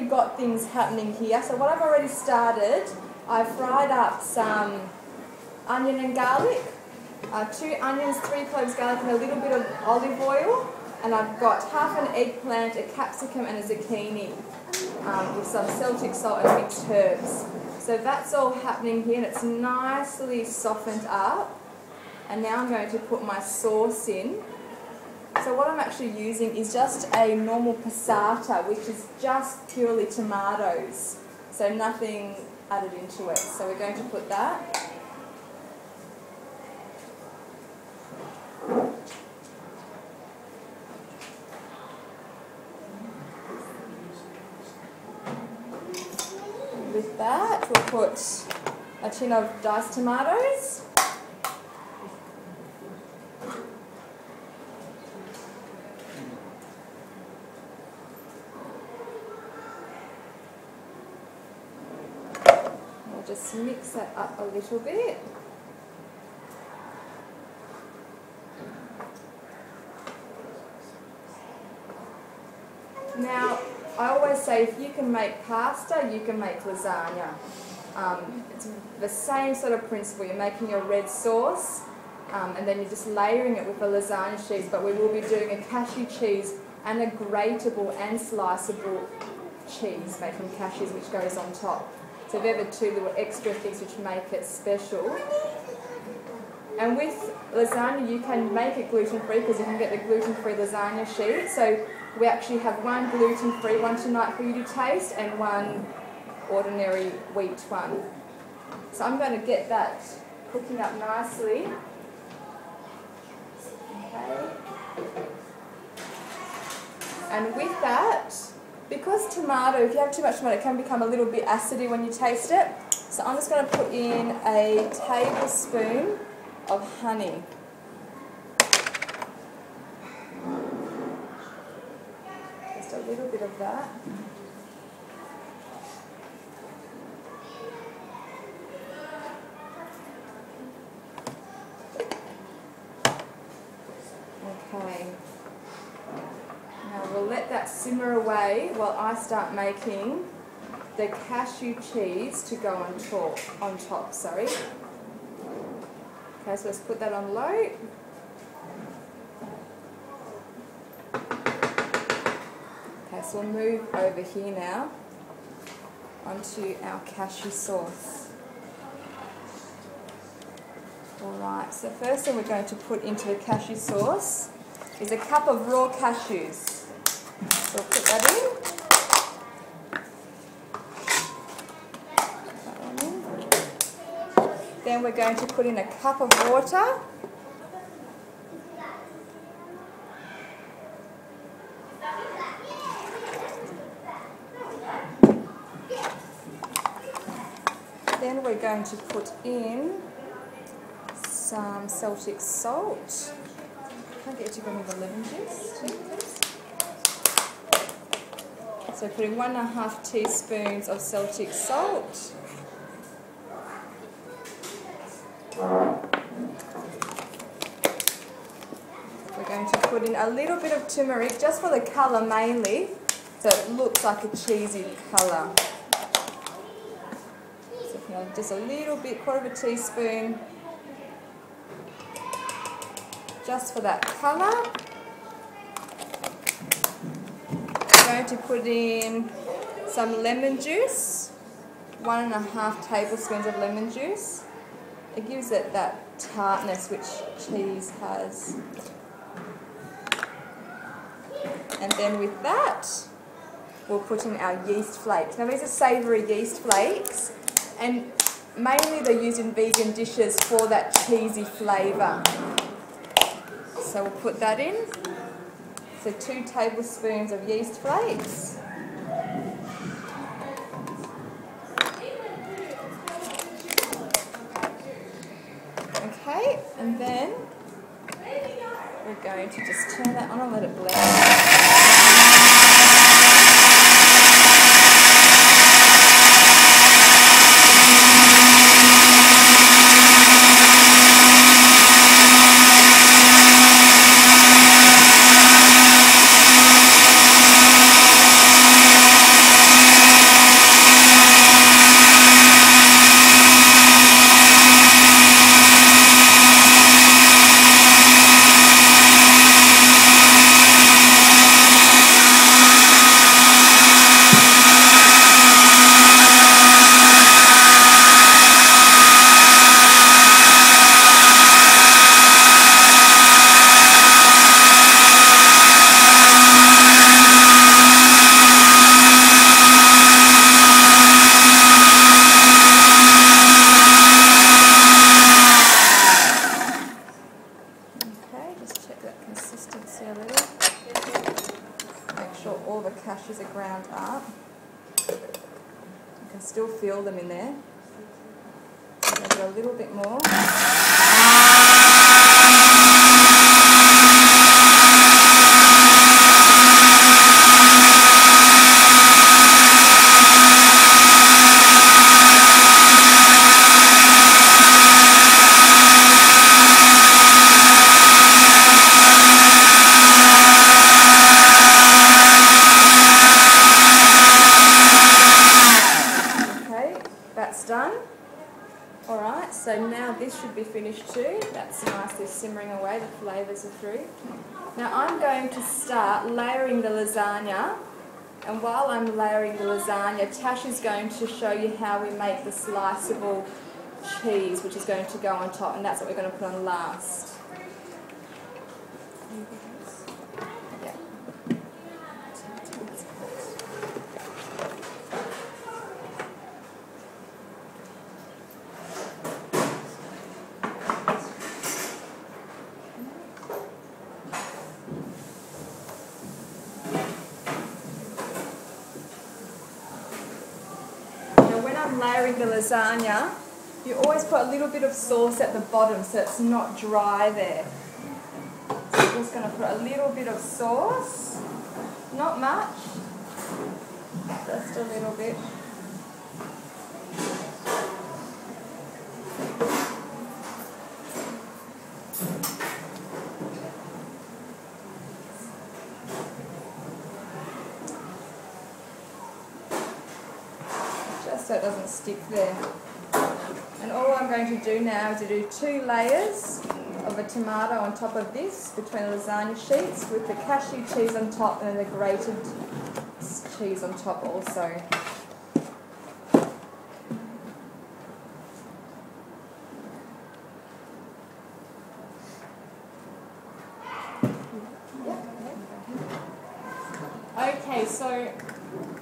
already got things happening here. So what I've already started, I've fried up some onion and garlic, 2 onions, 3 cloves garlic and a little bit of olive oil. And I've got half an eggplant, a capsicum and a zucchini with some Celtic salt and mixed herbs. So that's all happening here and it's nicely softened up. And now I'm going to put my sauce in. So what I'm actually using is just a normal passata, which is just purely tomatoes. So nothing added into it. So we're going to put that. With that, we'll put a tin of diced tomatoes. We'll just mix that up a little bit. Now, I always say if you can make pasta, you can make lasagna. It's the same sort of principle. You're making your red sauce and then you're just layering it with a lasagna cheese, but we will be doing a cashew cheese and a grateable and sliceable cheese made from cashews which goes on top. So they're the 2 little extra things which make it special. And with lasagna you can make it gluten-free because you can get the gluten-free lasagna sheet. So we actually have 1 gluten-free one tonight for you to taste and 1 ordinary wheat one. So I'm going to get that cooking up nicely. Okay. And with that, because tomato, if you have too much tomato, it can become a little bit acidy when you taste it. So I'm just going to put in a tablespoon of honey. Just a little bit of that. Okay. Now we'll let that simmer away while I start making the cashew cheese to go on top. Sorry. Okay, so let's put that on low. Okay, so we'll move over here now onto our cashew sauce. Alright, so first thing we're going to put into the cashew sauce is a cup of raw cashews. So we'll put that in. Then we're going to put in a cup of water. Then we're going to put in some Celtic salt. Can I get you to bring me the lemon juice too, please? So putting 1.5 teaspoons of Celtic salt. We're going to put in a little bit of turmeric, just for the colour mainly, so it looks like a cheesy colour. So just a little bit, 1/4 teaspoon, just for that colour. We're going to put in some lemon juice, 1.5 tablespoons of lemon juice. It gives it that tartness which cheese has. And then with that, we'll put in our yeast flakes. Now these are savoury yeast flakes, and mainly they're used in vegan dishes for that cheesy flavour. So we'll put that in. So 2 tablespoons of yeast flakes. Okay, and then we're going to just turn that on and let it blend. You can still feel them in there. Maybe a little bit more. That's done. Alright, so now this should be finished too. That's nicely simmering away, the flavours are through. Now I'm going to start layering the lasagna, and while I'm layering the lasagna, Tash is going to show you how we make the sliceable cheese, which is going to go on top, and that's what we're going to put on last. Layering the lasagna, you always put a little bit of sauce at the bottom so it's not dry there. So I'm just going to put a little bit of sauce, not much, just a little bit. So it doesn't stick there. And all I'm going to do now is to do 2 layers of a tomato on top of this between the lasagna sheets with the cashew cheese on top and then the grated cheese on top also. Okay, so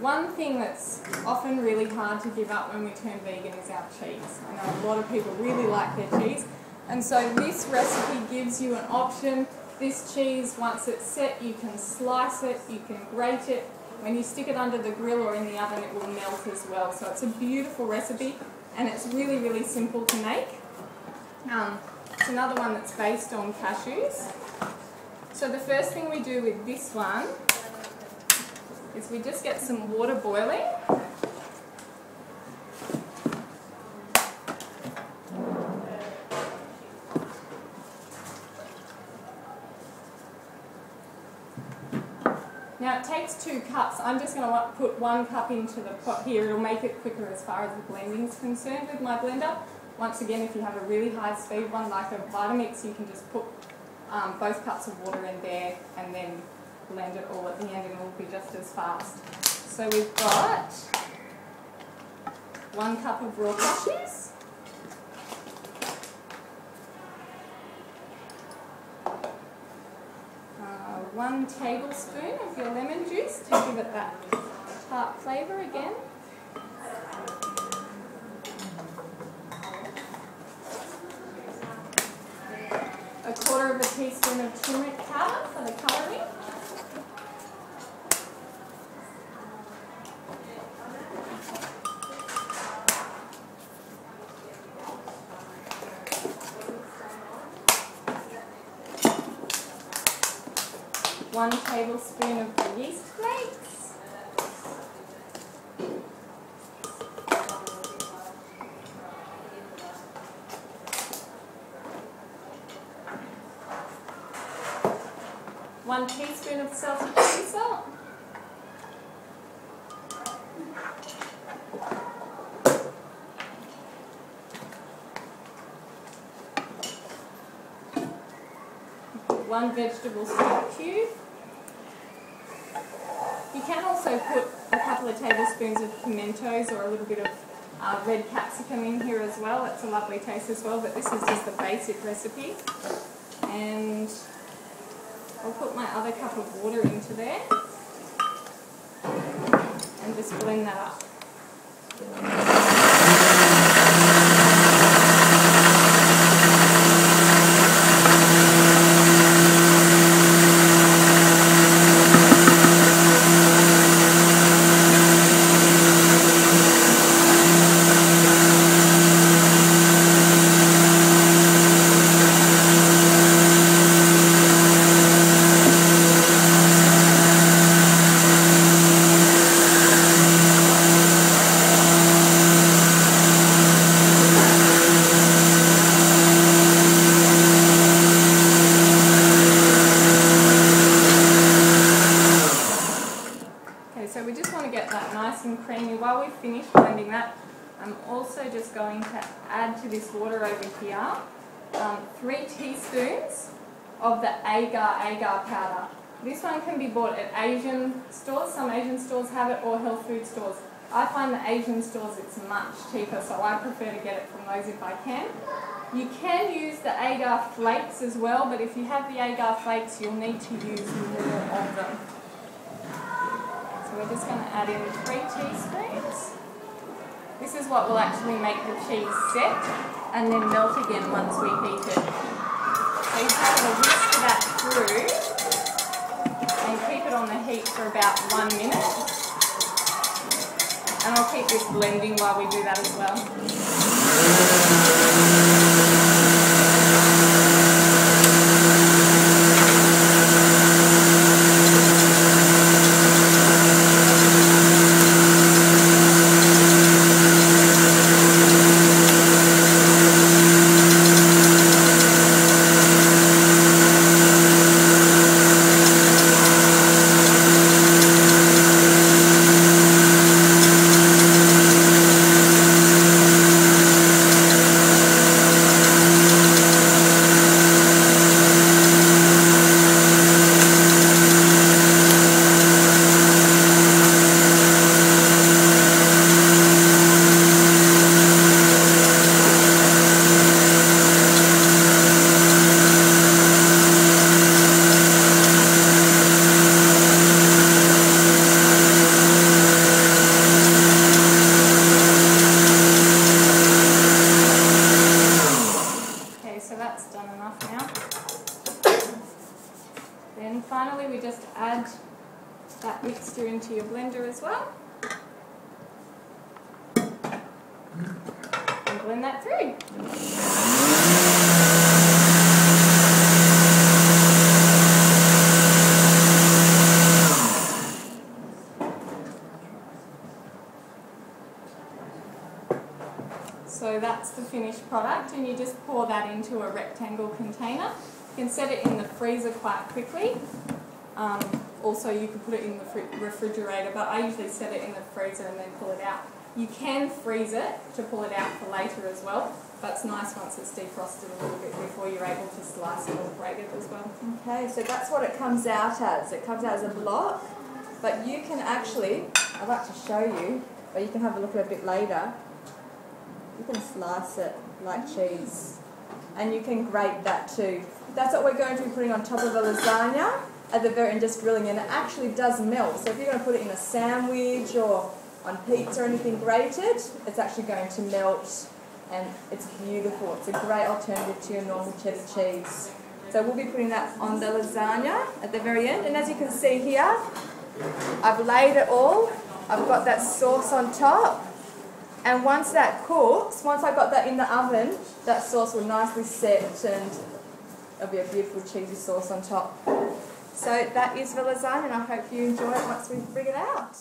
one thing that's often really hard to give up when we turn vegan is our cheese. I know a lot of people really like their cheese, and so this recipe gives you an option. This cheese, once it's set, you can slice it, you can grate it. When you stick it under the grill or in the oven, it will melt as well. So it's a beautiful recipe, and it's really, really simple to make. It's another one that's based on cashews. So the first thing we do with this one is we just get some water boiling. Now it takes 2 cups. I'm just going to put 1 cup into the pot here. It'll make it quicker as far as the blending is concerned with my blender. Once again, if you have a really high speed one like a Vitamix, you can just put both cups of water in there and then blend it all at the end and it will be just as fast. So we've got 1 cup of raw cashews, 1 tablespoon of your lemon juice to give it that tart flavour again. A 1/4 teaspoon of turmeric powder for the colouring. One tablespoon of the yeast flakes. One teaspoon of salted sea salt. One vegetable stock cube. You can also put a couple of tablespoons of pimentos or a little bit of red capsicum in here as well. It's a lovely taste as well, but this is just the basic recipe. And I'll put my other cup of water into there and just blend that up. Amy, while we finish blending that, I'm also just going to add to this water over here 3 teaspoons of the agar powder. This one can be bought at Asian stores. Some Asian stores have it, or health food stores. I find the Asian stores it's much cheaper, so I prefer to get it from those if I can. You can use the agar flakes as well, but if you have the agar flakes, you'll need to use more of them. So we're just going to add in 3 teaspoons. This is what will actually make the cheese set and then melt again once we heat it. So you just have to whisk that through and keep it on the heat for about 1 minute. And I'll keep this blending while we do that as well. So that's done enough now. Then finally we just add that mixture into your blender as well. And blend that through. So that's the finished product, and you just pour that into a rectangle container. You can set it in the freezer quite quickly. Also you could put it in the refrigerator, but I usually set it in the freezer and then pull it out. You can freeze it to pull it out for later as well, but it's nice once it's defrosted a little bit before you're able to slice it or grate it as well. Okay, so that's what it comes out as. It comes out as a block, but you can actually, I'd like to show you, but you can have a look at it a bit later. You can slice it like cheese, and you can grate that too. That's what we're going to be putting on top of a lasagna at the very end, just grilling, and it actually does melt. So if you're going to put it in a sandwich or on pizza or anything grated, it's actually going to melt, and it's beautiful. It's a great alternative to your normal cheddar cheese. So we'll be putting that on the lasagna at the very end, and as you can see here, I've laid it all. I've got that sauce on top. And once that cooks, once I've got that in the oven, that sauce will nicely set and it'll be a beautiful cheesy sauce on top. So that is the lasagna, and I hope you enjoy it once we bring it out.